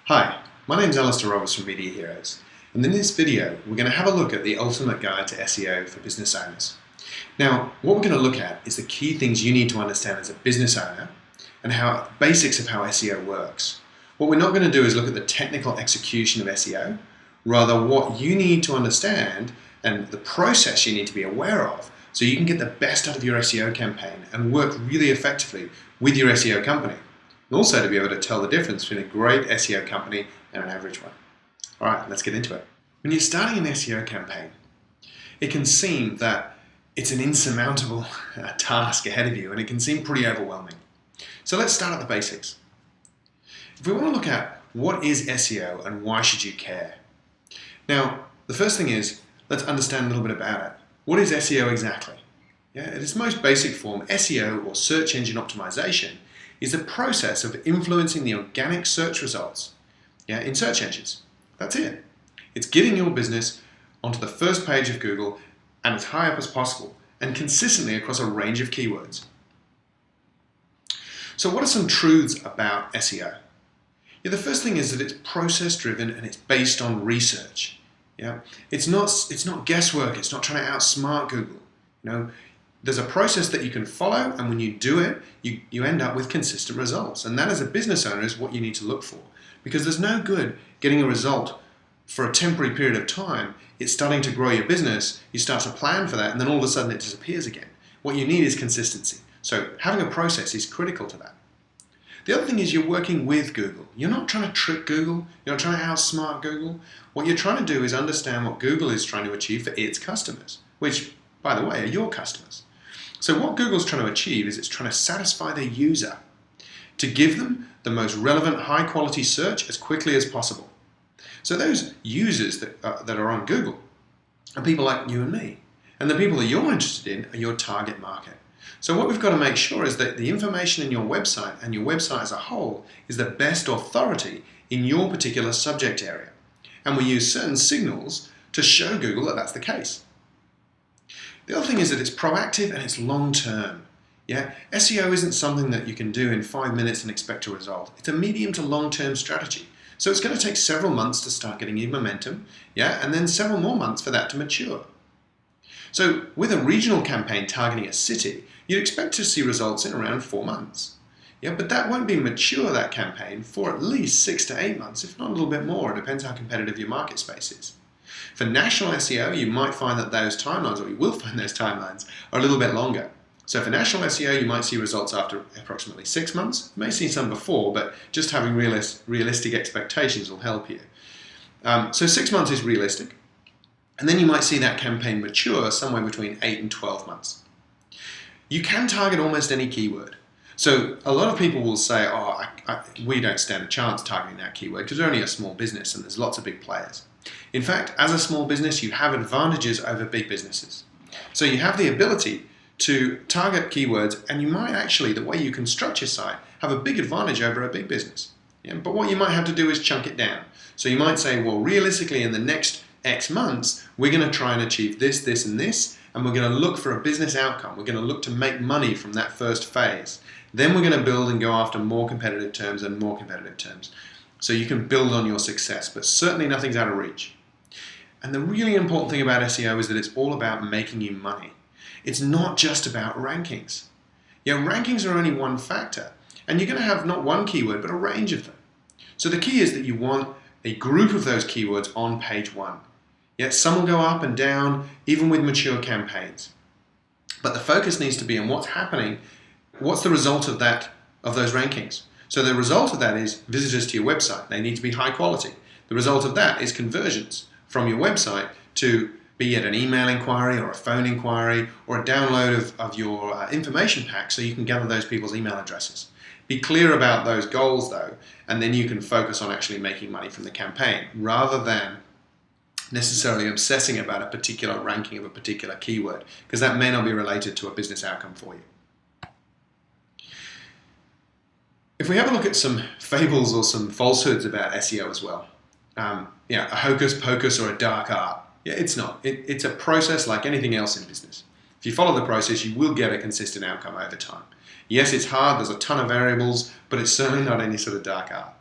Hi, my name is Alistair Roberts from Media Heroes, and in this video we're going to have a look at the ultimate guide to SEO for business owners. Now, what we're going to look at is the key things you need to understand as a business owner and basics of how SEO works. What we're not going to do is look at the technical execution of SEO, rather what you need to understand and the process you need to be aware of so you can get the best out of your SEO campaign and work really effectively with your SEO company. And also to be able to tell the difference between a great SEO company and an average one. All right, let's get into it. When you're starting an SEO campaign, it can seem that it's an insurmountable task ahead of you, and it can seem pretty overwhelming. So let's start at the basics. If we want to look at what is SEO and why should you care? Now, the first thing is, let's understand a little bit about it. What is SEO exactly? Yeah, at its most basic form, SEO, or search engine optimization, is the process of influencing the organic search results in search engines. That's it. It's getting your business onto the first page of Google and as high up as possible and consistently across a range of keywords. So what are some truths about SEO? Yeah, the first thing is that it's process driven and it's based on research. Yeah, it's not guesswork. It's not trying to outsmart Google. There's a process that you can follow, and when you do it, you end up with consistent results. And that, as a business owner, is what you need to look for. Because there's no good getting a result for a temporary period of time. It's starting to grow your business, you start to plan for that, and then all of a sudden it disappears again. What you need is consistency. So having a process is critical to that. The other thing is you're working with Google. You're not trying to trick Google. You're not trying to outsmart Google. What you're trying to do is understand what Google is trying to achieve for its customers, which, by the way, are your customers. So what Google's trying to achieve is it's trying to satisfy their user to give them the most relevant, high-quality search as quickly as possible. So those users that are on Google are people like you and me. And the people that you're interested in are your target market. So what we've got to make sure is that the information in your website and your website as a whole is the best authority in your particular subject area. And we use certain signals to show Google that that's the case. The other thing is that it's proactive and it's long-term. Yeah? SEO isn't something that you can do in 5 minutes and expect a result. It's a medium to long-term strategy. So it's going to take several months to start getting your momentum, and then several more months for that to mature. So with a regional campaign targeting a city, you'd expect to see results in around 4 months. Yeah, but that won't be mature, that campaign, for at least 6 to 8 months, if not a little bit more. It depends how competitive your market space is. For national SEO, you might find that those timelines, or you will find those timelines, are a little bit longer. So for national SEO, you might see results after approximately 6 months. You may see some before, but just having realistic expectations will help you. So 6 months is realistic. And then you might see that campaign mature somewhere between 8 and 12 months. You can target almost any keyword. So a lot of people will say, we don't stand a chance targeting that keyword because we're only a small business and there's lots of big players. In fact, as a small business, you have advantages over big businesses. So you have the ability to target keywords, and you might actually, the way you construct your site, have a big advantage over a big business. Yeah? But what you might have to do is chunk it down. So you might say, well, realistically, in the next X months, we're going to try and achieve this, this, and this, and we're going to look for a business outcome. We're going to look to make money from that first phase. Then we're going to build and go after more competitive terms and more competitive terms. So you can build on your success, but certainly nothing's out of reach. And the really important thing about SEO is that it's all about making you money. It's not just about rankings. Rankings are only one factor, and you're going to have not one keyword, but a range of them. So the key is that you want a group of those keywords on page one. Yet some will go up and down, even with mature campaigns. But the focus needs to be on what's happening, what's the result of those rankings. So the result of that is visitors to your website. They need to be high quality. The result of that is conversions from your website to be it an email inquiry or a phone inquiry or a download of your information pack so you can gather those people's email addresses. Be clear about those goals though, and then you can focus on actually making money from the campaign rather than necessarily obsessing about a particular ranking of a particular keyword, because that may not be related to a business outcome for you. If we have a look at some fables or some falsehoods about SEO as well, a hocus pocus or a dark art. It's not. It's a process like anything else in business. If you follow the process, you will get a consistent outcome over time. Yes, it's hard, there's a ton of variables, but it's certainly not any sort of dark art.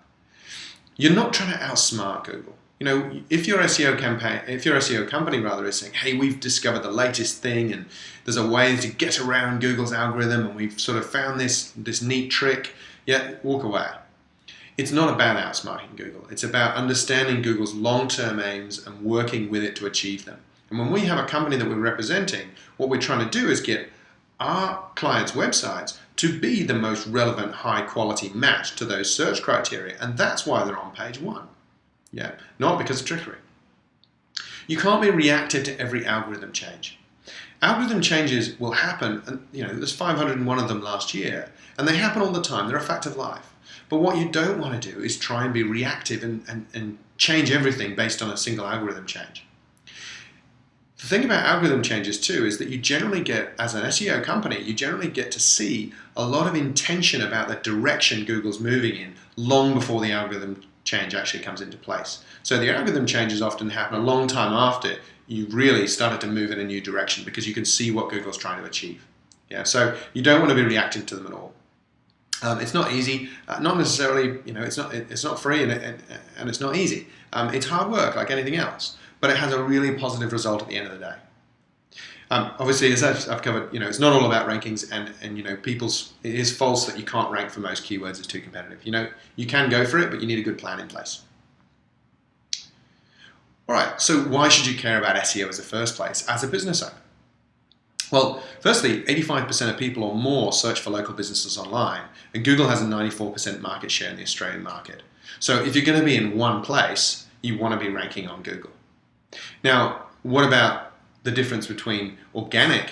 You're not trying to outsmart Google. You know, if your SEO campaign, if your SEO company rather is saying, hey, we've discovered the latest thing and there's a way to get around Google's algorithm and we've sort of found this neat trick, yeah, walk away. It's not about outsmarting Google. It's about understanding Google's long-term aims and working with it to achieve them. And when we have a company that we're representing, what we're trying to do is get our clients' websites to be the most relevant, high-quality match to those search criteria. And that's why they're on page 1. Yeah, not because of trickery. You can't be reactive to every algorithm change. Algorithm changes will happen, and there's 501 of them last year, and they happen all the time. They're a fact of life. But what you don't want to do is try and be reactive and change everything based on a single algorithm change. The thing about algorithm changes too is that you generally get, as an SEO company, you generally get to see a lot of intention about the direction Google's moving in long before the algorithm change actually comes into place. So the algorithm changes often happen a long time after you've really started to move in a new direction because you can see what Google's trying to achieve. Yeah, so you don't want to be reacting to them at all. It's not easy, not necessarily, it's not free and it's not easy. It's hard work like anything else, but it has a really positive result at the end of the day. Obviously, as I've covered, it's not all about rankings, and it is false that you can't rank for most keywords. It's too competitive. You can go for it, but you need a good plan in place. All right, so why should you care about SEO as the first place as a business owner? Well, firstly, 85% of people or more search for local businesses online, and Google has a 94% market share in the Australian market. So if you're going to be in one place, you want to be ranking on Google. Now, what about the difference between organic,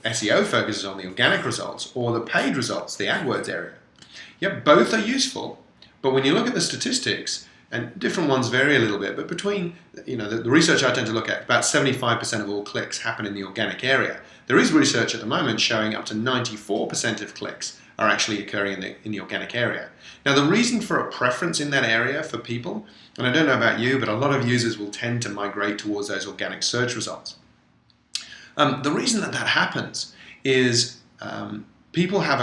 SEO focuses on the organic results, or the paid results, the AdWords area? Yeah, both are useful, but when you look at the statistics, and different ones vary a little bit, but between, the research I tend to look at, about 75% of all clicks happen in the organic area. There is research at the moment showing up to 94% of clicks are actually occurring in the organic area. Now, the reason for a preference in that area for people, and I don't know about you, but a lot of users will tend to migrate towards those organic search results. The reason that happens is people have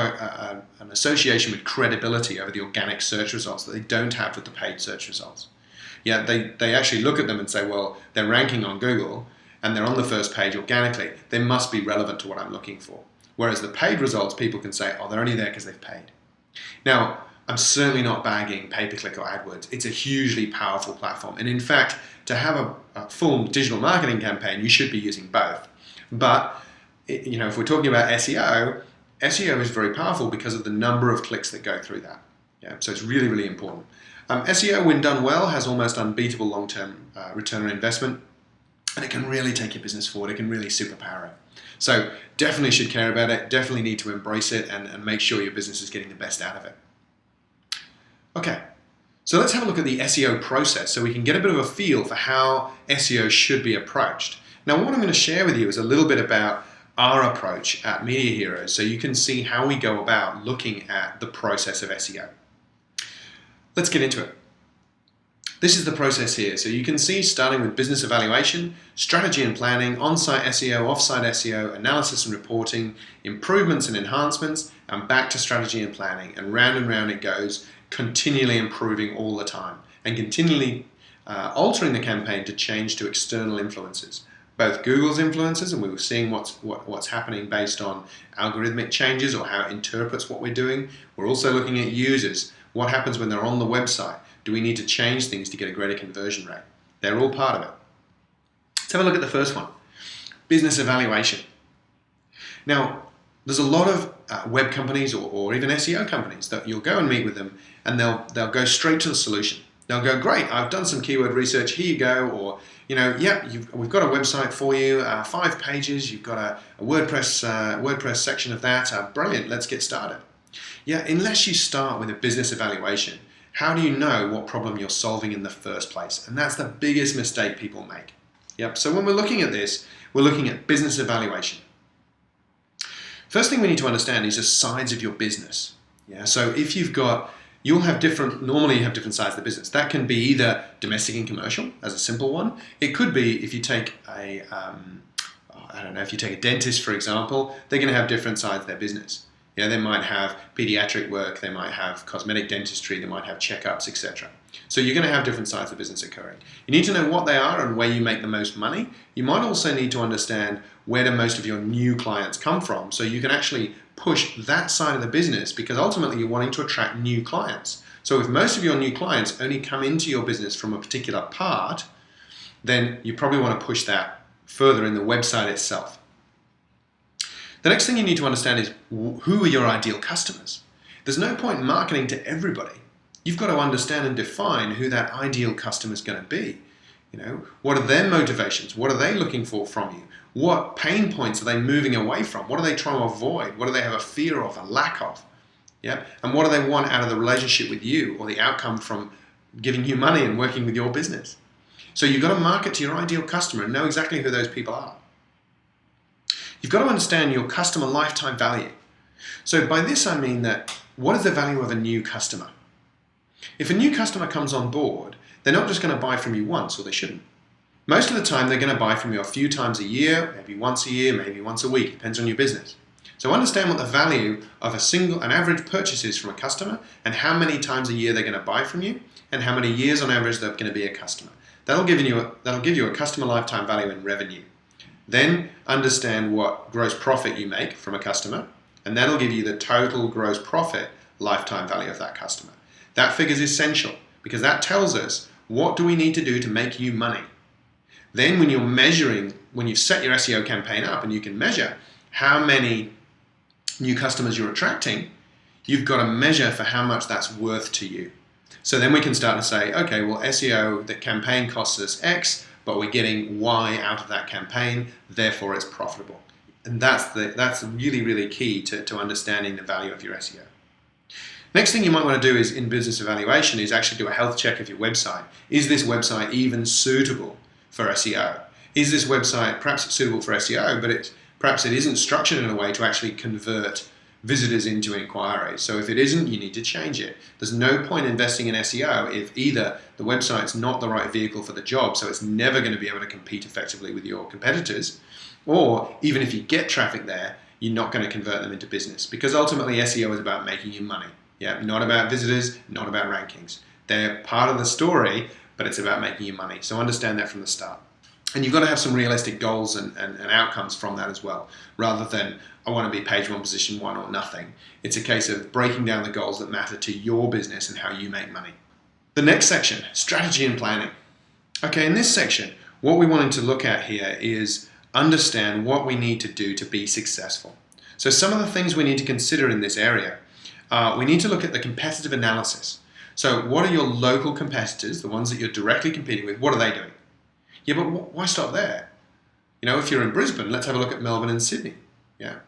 an association with credibility over the organic search results that they don't have with the paid search results. Yeah, they actually look at them and say, well, they're ranking on Google and they're on the first page organically. They must be relevant to what I'm looking for. Whereas the paid results, people can say, oh, they're only there because they've paid. Now, I'm certainly not bagging pay-per-click or AdWords. It's a hugely powerful platform. And in fact, to have a full digital marketing campaign, you should be using both. But, if we're talking about SEO is very powerful because of the number of clicks that go through that. Yeah, so it's really, really important. SEO, when done well, has almost unbeatable long-term return on investment, and it can really take your business forward. It can really superpower it. So definitely should care about it, definitely need to embrace it and make sure your business is getting the best out of it. Okay, so let's have a look at the SEO process so we can get a bit of a feel for how SEO should be approached. Now, what I'm going to share with you is a little bit about our approach at Media Heroes so you can see how we go about looking at the process of SEO. Let's get into it. This is the process here. So you can see starting with business evaluation, strategy and planning, on-site SEO, off-site SEO, analysis and reporting, improvements and enhancements, and back to strategy and planning. And round it goes, continually improving all the time and continually altering the campaign to change to external influences. Both Google's influences, and we were seeing what's happening based on algorithmic changes or how it interprets what we're doing. We're also looking at users. What happens when they're on the website? Do we need to change things to get a greater conversion rate? They're all part of it. Let's have a look at the first one, business evaluation. Now, there's a lot of web companies or even SEO companies that you'll go and meet with them and they'll go straight to the solution. They'll go, great, I've done some keyword research, here you go, or, we've got a website for you, 5 pages, you've got a WordPress section of that, brilliant, let's get started. Yeah, unless you start with a business evaluation, how do you know what problem you're solving in the first place? And that's the biggest mistake people make. Yep. So when we're looking at this, we're looking at business evaluation. First thing we need to understand is the sides of your business. Yeah. So if you'll have normally you have different sides of the business. That can be either domestic and commercial as a simple one. It could be if you take if you take a dentist, for example, they're going to have different sides of their business. Yeah, they might have pediatric work, they might have cosmetic dentistry, they might have checkups, etc. So you're going to have different sides of business occurring. You need to know what they are and where you make the most money. You might also need to understand where do most of your new clients come from, so you can actually push that side of the business, because ultimately you're wanting to attract new clients. So if most of your new clients only come into your business from a particular part, then you probably want to push that further in the website itself. The next thing you need to understand is who are your ideal customers. There's no point marketing to everybody. You've got to understand and define who that ideal customer is going to be. What are their motivations? What are they looking for from you? What pain points are they moving away from? What are they trying to avoid? What do they have a fear of, a lack of? Yeah? And what do they want out of the relationship with you, or the outcome from giving you money and working with your business? So you've got to market to your ideal customer and know exactly who those people are. You've got to understand your customer lifetime value. So by this I mean that, what is the value of a new customer? If a new customer comes on board, they're not just going to buy from you once, or they shouldn't. Most of the time they're going to buy from you a few times a year, maybe once a year, maybe once a week, depends on your business. So understand what the value of an average purchase is from a customer, and how many times a year they're going to buy from you, and how many years on average they're going to be a customer. That'll give you a customer lifetime value in revenue. Then understand what gross profit you make from a customer, and that'll give you the total gross profit lifetime value of that customer. That figure is essential, because that tells us what do we need to do to make you money. Then when you've set your SEO campaign up and you can measure how many new customers you're attracting, you've got to measure for how much that's worth to you. So then we can start to say, okay, well, SEO, the campaign costs us X, but we're getting Y out of that campaign, therefore it's profitable. And that's really, really key to understanding the value of your SEO. Next thing you might want to do is, in business evaluation, is actually do a health check of your website. Is this website even suitable for SEO? Is this website perhaps suitable for SEO, but perhaps it isn't structured in a way to actually convert visitors into inquiries? So if it isn't, you need to change it. There's no point investing in SEO if either the website's not the right vehicle for the job, so it's never going to be able to compete effectively with your competitors, or even if you get traffic there, you're not going to convert them into business, because ultimately SEO is about making you money. Yeah, not about visitors, not about rankings. They're part of the story, but it's about making you money. So understand that from the start. And you've got to have some realistic goals and outcomes from that as well, rather than, I want to be page 1, position 1 or nothing. It's a case of breaking down the goals that matter to your business and how you make money. The next section, strategy and planning. Okay, in this section, what we're wanting to look at here is understand what we need to do to be successful. So some of the things we need to consider in this area, we need to look at the competitive analysis. So what are your local competitors, the ones that you're directly competing with, what are they doing? Yeah, but why stop there? If you're in Brisbane, let's have a look at Melbourne and Sydney. Yeah.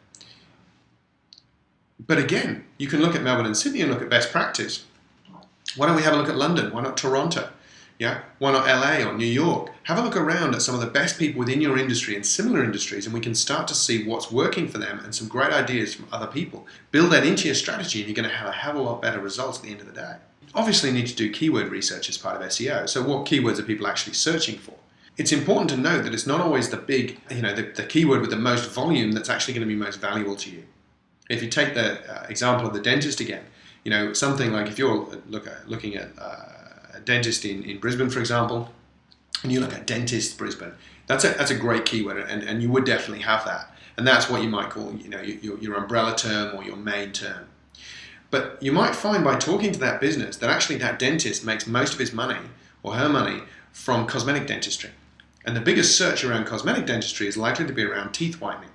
But again, you can look at Melbourne and Sydney and look at best practice. Why don't we have a look at London? Why not Toronto? Yeah. Why not LA or New York? Have a look around at some of the best people within your industry and similar industries, and we can start to see what's working for them and some great ideas from other people. Build that into your strategy, and you're going to have a hell of a lot better results at the end of the day. Obviously, you need to do keyword research as part of SEO. So what keywords are people actually searching for? It's important to note that it's not always the big, the keyword with the most volume that's actually going to be most valuable to you. If you take the example of the dentist again, something like if you're looking at a dentist in Brisbane, for example, and you look at dentist Brisbane, that's a great keyword, and you would definitely have that. And that's what you might call, your umbrella term or your main term. But you might find by talking to that business that actually that dentist makes most of his money or her money from cosmetic dentistry. And the biggest search around cosmetic dentistry is likely to be around teeth whitening.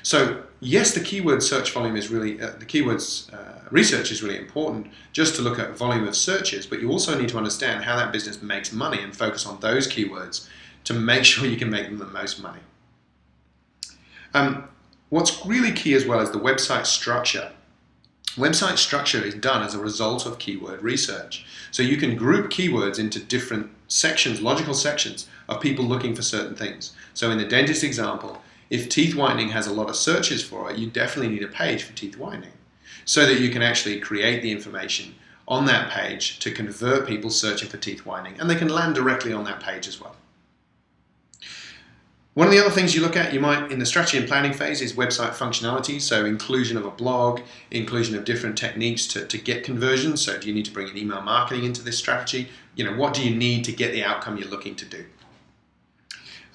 So yes, the keyword search volume is really, the keywords research is really important just to look at volume of searches, but you also need to understand how that business makes money and focus on those keywords to make sure you can make them the most money. What's really key as well is the website structure. Website structure is done as a result of keyword research. So you can group keywords into different sections, logical sections of people looking for certain things. So in the dentist example, if teeth whitening has a lot of searches for it, you definitely need a page for teeth whitening so that you can actually create the information on that page to convert people searching for teeth whitening, and they can land directly on that page as well. One of the other things you look at, you might, in the strategy and planning phase, is website functionality. So inclusion of a blog, inclusion of different techniques to get conversions. So do you need to bring in email marketing into this strategy? What do you need to get the outcome you're looking to do?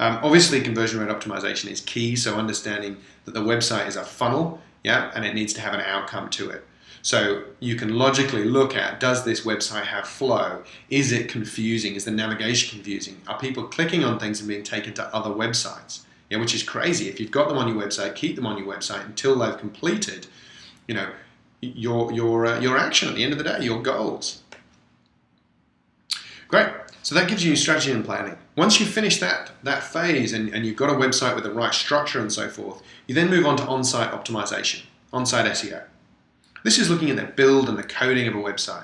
Obviously, conversion rate optimization is key. So understanding that the website is a funnel, and it needs to have an outcome to it. So you can logically look at, does this website have flow? Is it confusing? Is the navigation confusing? Are people clicking on things and being taken to other websites? Which is crazy. If you've got them on your website, keep them on your website until they've completed, your action at the end of the day, your goals. Great. So that gives you strategy and planning. Once you finish that phase and you've got a website with the right structure and so forth, you then move on to on-site optimization, on-site SEO. This is looking at the build and the coding of a website.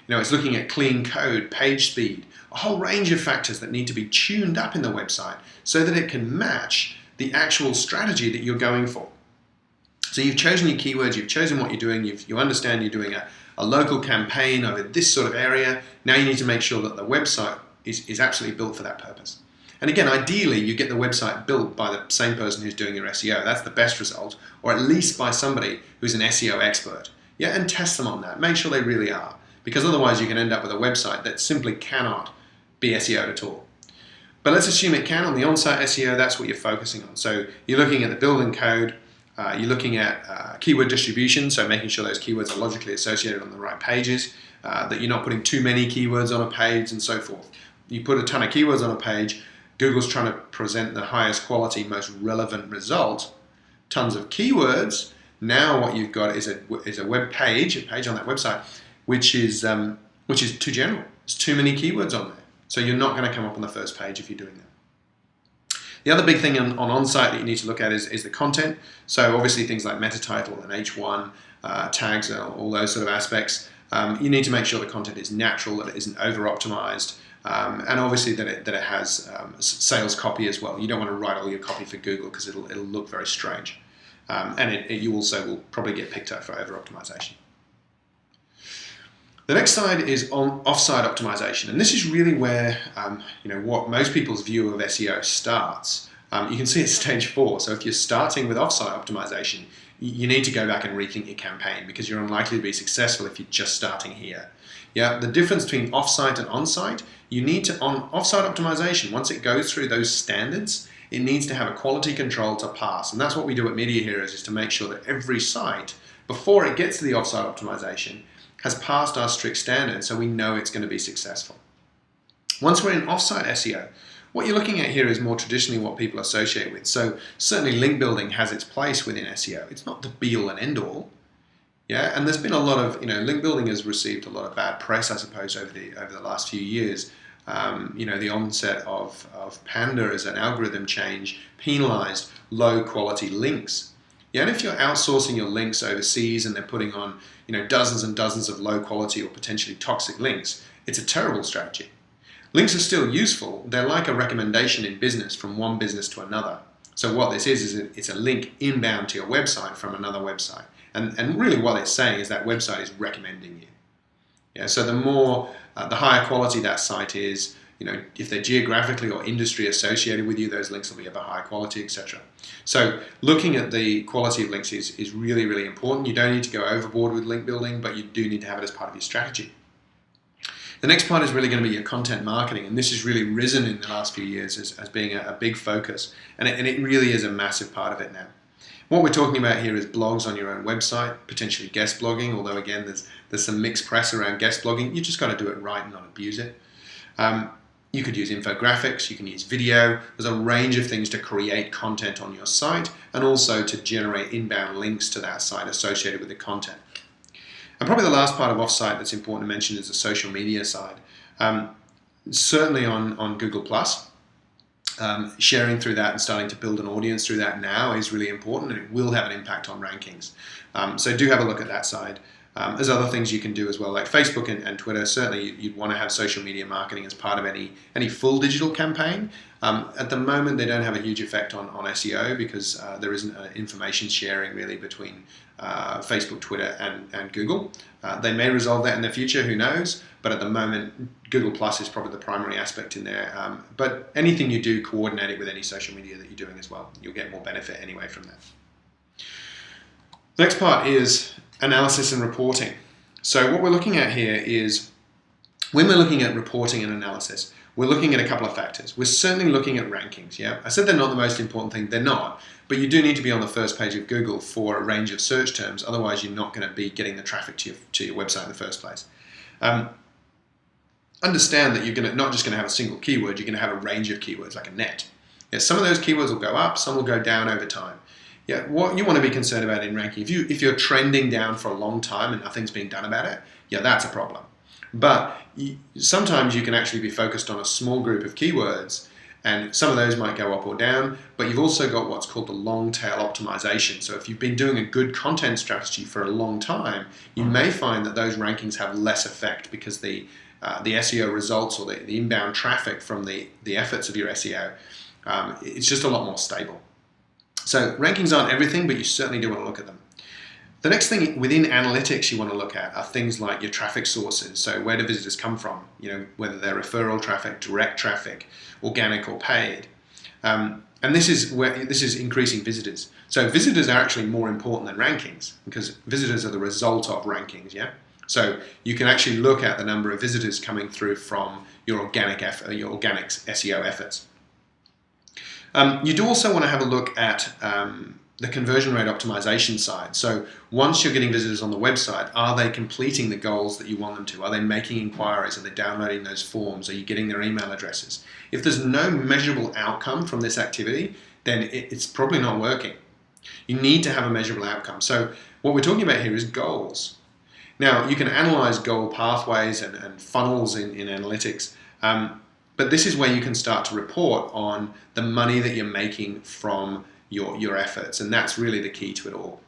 It's looking at clean code, page speed, a whole range of factors that need to be tuned up in the website so that it can match the actual strategy that you're going for. So you've chosen your keywords, you've chosen what you're doing, you understand you're doing a local campaign over this sort of area. Now you need to make sure that the website is absolutely built for that purpose. And again, ideally, you get the website built by the same person who's doing your SEO. That's the best result, or at least by somebody who's an SEO expert. And test them on that. Make sure they really are, because otherwise you can end up with a website that simply cannot be SEO'd at all. But let's assume it can. On the on-site SEO, that's what you're focusing on. So you're looking at the build and code. You're looking at keyword distribution, so making sure those keywords are logically associated on the right pages, that you're not putting too many keywords on a page and so forth. You put a ton of keywords on a page, Google's trying to present the highest quality, most relevant result, tons of keywords. Now what you've got is a web page, a page on that website, which is too general. There's too many keywords on there. So you're not going to come up on the first page if you're doing that. The other big thing on-site that you need to look at is the content. So obviously things like meta title and H1, tags, all those sort of aspects. You need to make sure the content is natural, that it isn't over-optimized, and obviously that it has sales copy as well. You don't want to write all your copy for Google because it'll look very strange. And you also will probably get picked up for over-optimization. The next side is on off-site optimization, and this is really where what most people's view of SEO starts. You can see it's stage 4. So if you're starting with off-site optimization, you need to go back and rethink your campaign because you're unlikely to be successful if you're just starting here. The difference between off-site and on-site, you need to, on off-site optimization, once it goes through those standards, it needs to have a quality control to pass. And that's what we do at Media Heroes, is to make sure that every site, before it gets to the off-site optimization, has passed our strict standards so we know it's going to be successful. Once we're in off-site SEO, what you're looking at here is more traditionally what people associate with. So certainly link building has its place within SEO. It's not the be-all and end-all. And there's been a lot of, link building has received a lot of bad press, I suppose, over the last few years. The onset of Panda as an algorithm change penalized low quality links. And if you're outsourcing your links overseas and they're putting on dozens and dozens of low quality or potentially toxic links, it's a terrible strategy. Links are still useful. They're like a recommendation in business from one business to another. So what this is it's a link inbound to your website from another website. And really what it's saying is that website is recommending you. So the higher quality that site is, if they're geographically or industry associated with you, those links will be of a higher quality, etc. So looking at the quality of links is really, really important. You don't need to go overboard with link building, but you do need to have it as part of your strategy. The next part is really going to be your content marketing, and this has really risen in the last few years as being a big focus, and it really is a massive part of it now. What we're talking about here is blogs on your own website, potentially guest blogging, although again there's some mixed press around guest blogging. You just got to do it right and not abuse it. You could use infographics, you can use video. There's a range of things to create content on your site and also to generate inbound links to that site associated with the content. And probably the last part of offsite that's important to mention is the social media side. Certainly on Google+, sharing through that and starting to build an audience through that now is really important, and it will have an impact on rankings. So do have a look at that side. There's other things you can do as well, like Facebook and Twitter. Certainly, you'd want to have social media marketing as part of any full digital campaign. At the moment, they don't have a huge effect on SEO because there isn't information sharing really between Facebook, Twitter, and Google. They may resolve that in the future, who knows? But at the moment, Google Plus is probably the primary aspect in there. But anything you do, coordinate it with any social media that you're doing as well. You'll get more benefit anyway from that. The next part is analysis and reporting. So what we're looking at here is, when we're looking at reporting and analysis, we're looking at a couple of factors. We're certainly looking at rankings, yeah? I said they're not the most important thing, they're not, but you do need to be on the first page of Google for a range of search terms, otherwise you're not going to be getting the traffic to your website in the first place. Understand that you're not just going to have a single keyword, you're going to have a range of keywords, like a net. Yeah, some of those keywords will go up, some will go down over time. Yeah, what you want to be concerned about in ranking, if you're trending down for a long time and nothing's being done about it, yeah, that's a problem. But sometimes you can actually be focused on a small group of keywords, and some of those might go up or down, but you've also got what's called the long tail optimization. So if you've been doing a good content strategy for a long time, you may find that those rankings have less effect because the SEO results or the inbound traffic from the efforts of your SEO, it's just a lot more stable. So rankings aren't everything, but you certainly do want to look at them. The next thing within analytics you want to look at are things like your traffic sources. So where do visitors come from? Whether they're referral traffic, direct traffic, organic or paid. And this is increasing visitors. So visitors are actually more important than rankings because visitors are the result of rankings, yeah? So you can actually look at the number of visitors coming through from your organic SEO efforts. You do also want to have a look at the conversion rate optimization side. So once you're getting visitors on the website, are they completing the goals that you want them to? Are they making inquiries? Are they downloading those forms? Are you getting their email addresses? If there's no measurable outcome from this activity, then it's probably not working. You need to have a measurable outcome. So what we're talking about here is goals. Now, you can analyze goal pathways and funnels in analytics, but this is where you can start to report on the money that you're making from your efforts, and that's really the key to it all.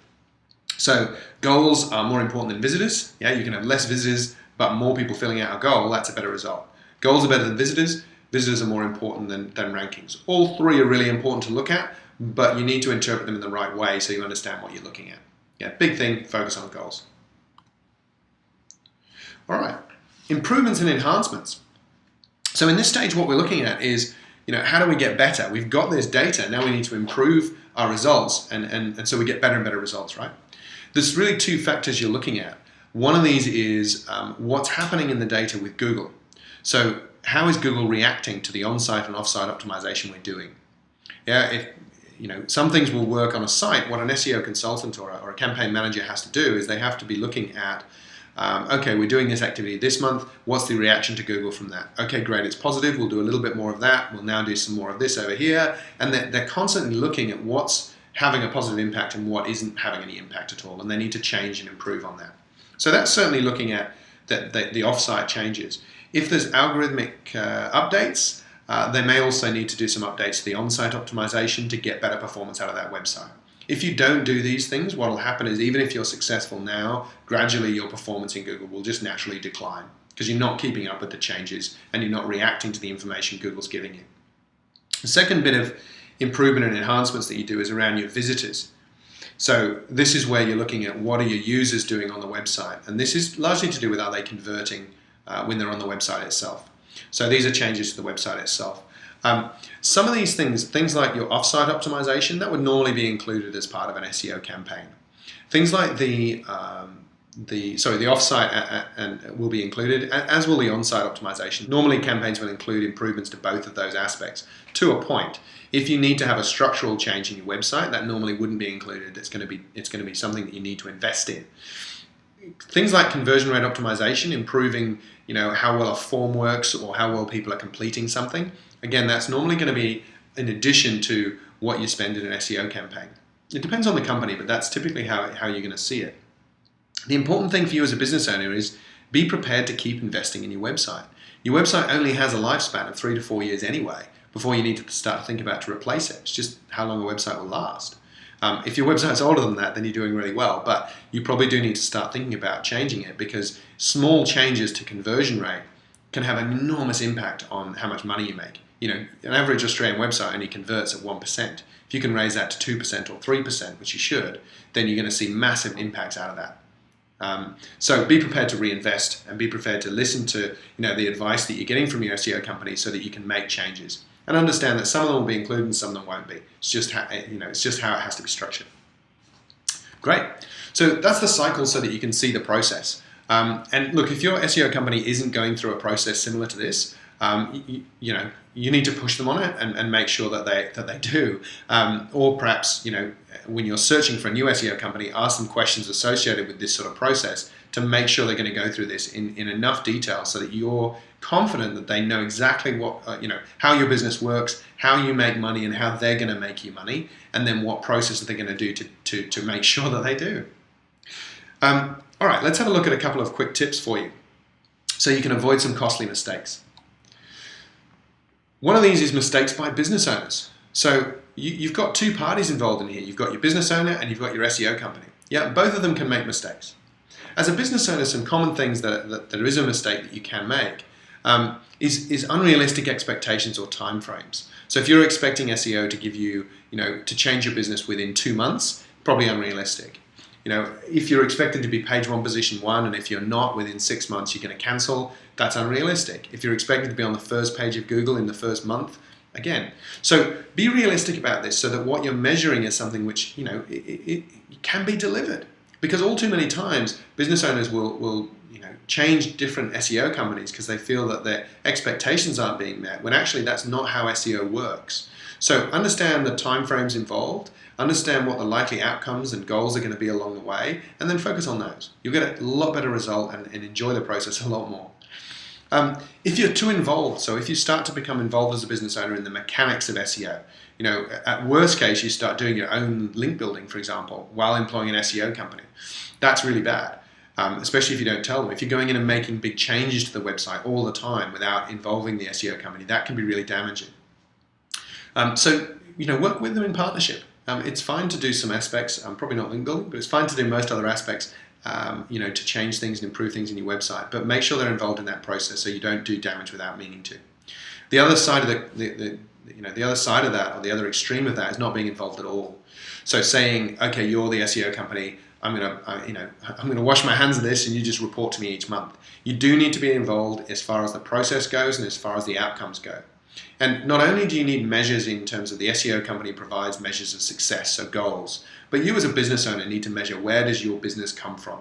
So goals are more important than visitors. Yeah, you can have less visitors, but more people filling out a goal, that's a better result. Goals are better than visitors. Visitors are more important than rankings. All three are really important to look at, but you need to interpret them in the right way so you understand what you're looking at. Yeah, big thing, focus on goals. All right, improvements and enhancements. So in this stage, what we're looking at is, how do we get better? We've got this data, now we need to improve our results, and so we get better and better results, right? There's really two factors you're looking at. One of these is what's happening in the data with Google. So how is Google reacting to the on-site and off-site optimization we're doing? Yeah, some things will work on a site. What an SEO consultant or a campaign manager has to do is they have to be looking at, okay, we're doing this activity this month. What's the reaction to Google from that? Okay, great, it's positive. We'll do a little bit more of that. We'll now do some more of this over here. And they're constantly looking at what's having a positive impact and what isn't having any impact at all. And they need to change and improve on that. So that's certainly looking at the off-site changes. If there's algorithmic updates, they may also need to do some updates to the on-site optimization to get better performance out of that website. If you don't do these things, what will happen is even if you're successful now, gradually your performance in Google will just naturally decline because you're not keeping up with the changes and you're not reacting to the information Google's giving you. The second bit of improvement and enhancements that you do is around your visitors. So this is where you're looking at what are your users doing on the website, and this is largely to do with are they converting when they're on the website itself. So these are changes to the website itself. Some of these things like your offsite optimization, that would normally be included as part of an SEO campaign. Things like the offsite and will be included, as will the onsite optimization. Normally campaigns will include improvements to both of those aspects to a point. If you need to have a structural change in your website, that normally wouldn't be included. It's going to be something that you need to invest in. Things like conversion rate optimization, improving how well a form works or how well people are completing something. Again, that's normally going to be in addition to what you spend in an SEO campaign. It depends on the company, but that's typically how you're going to see it. The important thing for you as a business owner is be prepared to keep investing in your website. Your website only has a lifespan of 3 to 4 years anyway before you need to start to think about to replace it. It's just how long a website will last. If your website's older than that, then you're doing really well, but you probably do need to start thinking about changing it, because small changes to conversion rate can have an enormous impact on how much money you make. An average Australian website only converts at 1%. If you can raise that to 2% or 3%, which you should, then you're going to see massive impacts out of that. So be prepared to reinvest, and be prepared to listen to the advice that you're getting from your SEO company, so that you can make changes, and understand that some of them will be included and some of them won't be. It's just how it has to be structured. Great. So that's the cycle, so that you can see the process. And look, if your SEO company isn't going through a process similar to this, you need to push them on it and make sure that they do. Or perhaps, when you're searching for a new SEO company, ask them questions associated with this sort of process to make sure they're going to go through this in enough detail, so that you're confident that they know exactly what, how your business works, how you make money, and how they're going to make you money, and then what process they're going to do to make sure that they do. All right, let's have a look at a couple of quick tips for you, so you can avoid some costly mistakes. One of these is mistakes by business owners. So you've got two parties involved in here. You've got your business owner and you've got your SEO company. Yeah, both of them can make mistakes. As a business owner, some common things that there is a mistake that you can make is unrealistic expectations or timeframes. So if you're expecting SEO to give you, to change your business within 2 months, probably unrealistic. If you're expected to be page 1, position 1, and if you're not within 6 months, you're going to cancel, that's unrealistic. If you're expected to be on the first page of Google in the first month, again. So be realistic about this, so that what you're measuring is something which, it can be delivered. Because all too many times, business owners will change different SEO companies because they feel that their expectations aren't being met, when actually that's not how SEO works. So understand the timeframes involved, understand what the likely outcomes and goals are going to be along the way, and then focus on those. You'll get a lot better result and enjoy the process a lot more. If you're too involved, so if you start to become involved as a business owner in the mechanics of SEO, at worst case, you start doing your own link building, for example, while employing an SEO company. That's really bad, especially if you don't tell them. If you're going in and making big changes to the website all the time without involving the SEO company, that can be really damaging. So work with them in partnership. It's fine to do some aspects, probably not link building, but it's fine to do most other aspects, to change things and improve things in your website. But make sure they're involved in that process, so you don't do damage without meaning to. The other side of the other side of that, or the other extreme of that, is not being involved at all. So saying, okay, you're the SEO company, I'm gonna wash my hands of this, and you just report to me each month. You do need to be involved as far as the process goes and as far as the outcomes go. And not only do you need measures in terms of the SEO company provides measures of success, so goals, but you as a business owner need to measure, where does your business come from?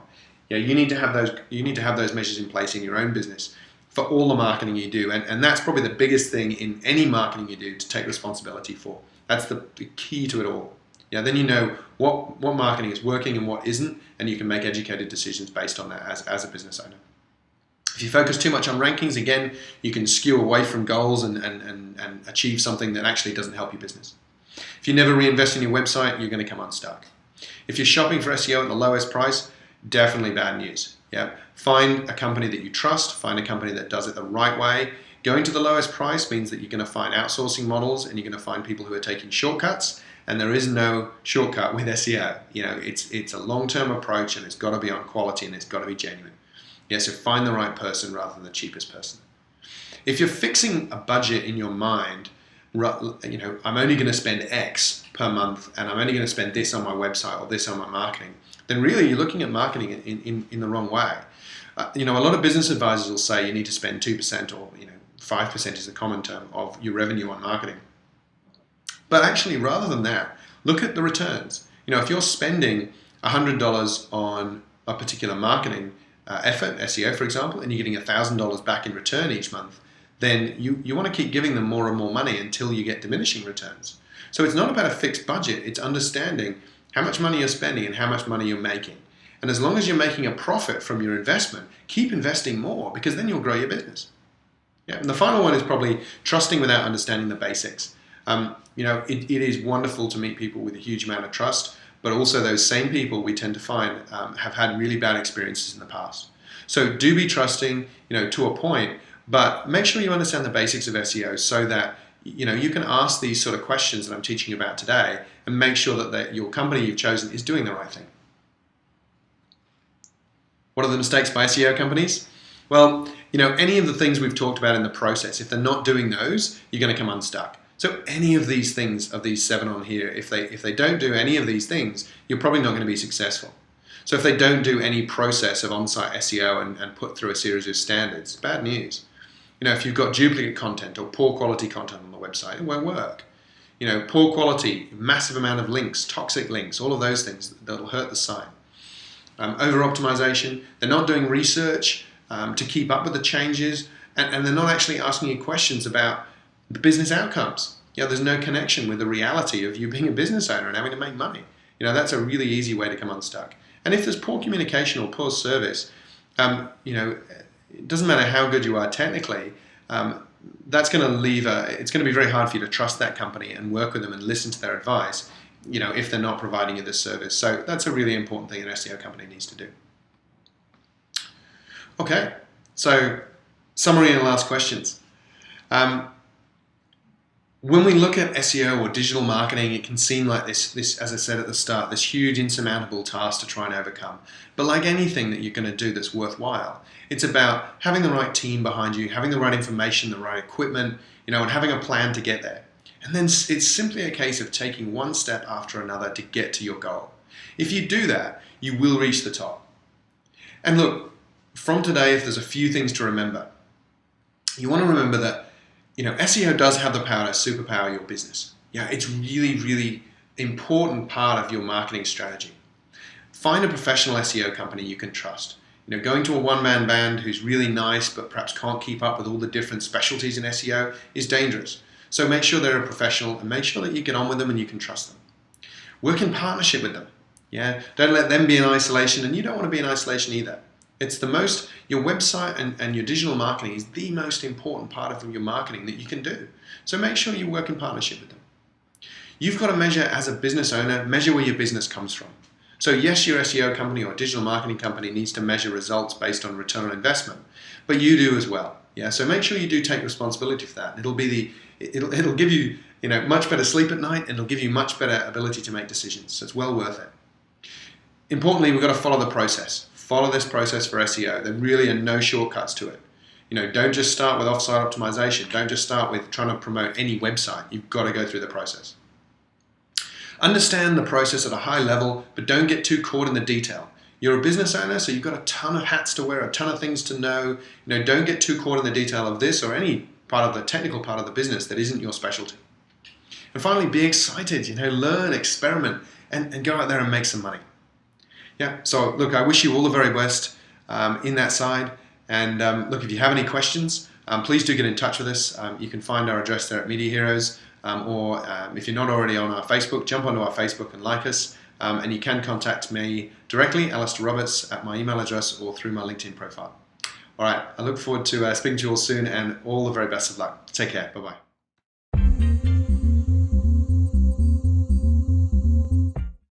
You need to have those measures in place in your own business for all the marketing you do, and that's probably the biggest thing in any marketing you do to take responsibility for. That's the key to it all. Then you know what marketing is working and what isn't, and you can make educated decisions based on that as a business owner. If you focus too much on rankings, again, you can skew away from goals and achieve something that actually doesn't help your business. If you never reinvest in your website, you're going to come unstuck. If you're shopping for SEO at the lowest price, definitely bad news. Find a company that you trust, find a company that does it the right way. Going to the lowest price means that you're going to find outsourcing models, and you're going to find people who are taking shortcuts, and there is no shortcut with SEO. It's a long-term approach, and it's got to be on quality, and it's got to be genuine. So find the right person rather than the cheapest person. If you're fixing a budget in your mind, I'm only going to spend X per month, and I'm only going to spend this on my website or this on my marketing, then really you're looking at marketing in the wrong way. A lot of business advisors will say you need to spend 2% or 5% is the common term of your revenue on marketing. But actually, rather than that, look at the returns. If you're spending $100 on a particular marketing effort, SEO for example, and you're getting $1,000 back in return each month, then you want to keep giving them more and more money until you get diminishing returns. So it's not about a fixed budget, it's understanding how much money you're spending and how much money you're making. And as long as you're making a profit from your investment, keep investing more, because then you'll grow your business. And the final one is probably trusting without understanding the basics. It is wonderful to meet people with a huge amount of trust, but also those same people we tend to find have had really bad experiences in the past. So do be trusting, to a point, but make sure you understand the basics of SEO so that you can ask these sort of questions that I'm teaching you about today and make sure that your company you've chosen is doing the right thing. What are the mistakes by SEO companies? Well, any of the things we've talked about in the process, if they're not doing those, you're going to come unstuck. So any of these things, of these 7 on here, if they don't do any of these things, you're probably not going to be successful. So if they don't do any process of on-site SEO and put through a series of standards, bad news. If you've got duplicate content or poor quality content on the website, it won't work. Poor quality, massive amount of links, toxic links, all of those things that'll hurt the site. Over-optimization, they're not doing research to keep up with the changes, and they're not actually asking you questions about the business outcomes. There's no connection with the reality of you being a business owner and having to make money. That's a really easy way to come unstuck. And if there's poor communication or poor service, it doesn't matter how good you are technically, that's going to leave it's going to be very hard for you to trust that company and work with them and listen to their advice, if they're not providing you this service. So that's a really important thing an SEO company needs to do. Okay, so summary and last questions. When we look at SEO or digital marketing, it can seem like this, as I said at the start, this huge insurmountable task to try and overcome. But like anything that you're going to do that's worthwhile, it's about having the right team behind you, having the right information, the right equipment, and having a plan to get there. And then it's simply a case of taking one step after another to get to your goal. If you do that, you will reach the top. And look, from today, if there's a few things to remember, you want to remember that SEO does have the power to superpower your business. It's really, really important part of your marketing strategy. Find a professional SEO company you can trust. Going to a one-man band who's really nice but perhaps can't keep up with all the different specialties in SEO is dangerous. So make sure they're a professional and make sure that you get on with them and you can trust them. Work in partnership with them. Don't let them be in isolation, and you don't want to be in isolation either. It's your website and your digital marketing is the most important part of your marketing that you can do. So make sure you work in partnership with them. You've got to measure, as a business owner, measure where your business comes from. So yes, your SEO company or digital marketing company needs to measure results based on return on investment, but you do as well. So make sure you do take responsibility for that. It'll give you, much better sleep at night, and it'll give you much better ability to make decisions. So it's well worth it. Importantly, we've got to follow the process. Follow this process for SEO. There really are no shortcuts to it. Don't just start with offsite optimization. Don't just start with trying to promote any website. You've got to go through the process. Understand the process at a high level, but don't get too caught in the detail. You're a business owner, so you've got a ton of hats to wear, a ton of things to know. Don't get too caught in the detail of this or any part of the technical part of the business that isn't your specialty. And finally, be excited. Learn, experiment, and go out there and make some money. So look, I wish you all the very best in that side. And look, if you have any questions, please do get in touch with us. You can find our address there at Media Heroes, or if you're not already on our Facebook, jump onto our Facebook and like us. And you can contact me directly, Alistair Roberts, at my email address or through my LinkedIn profile. All right, I look forward to speaking to you all soon, and all the very best of luck. Take care. Bye-bye.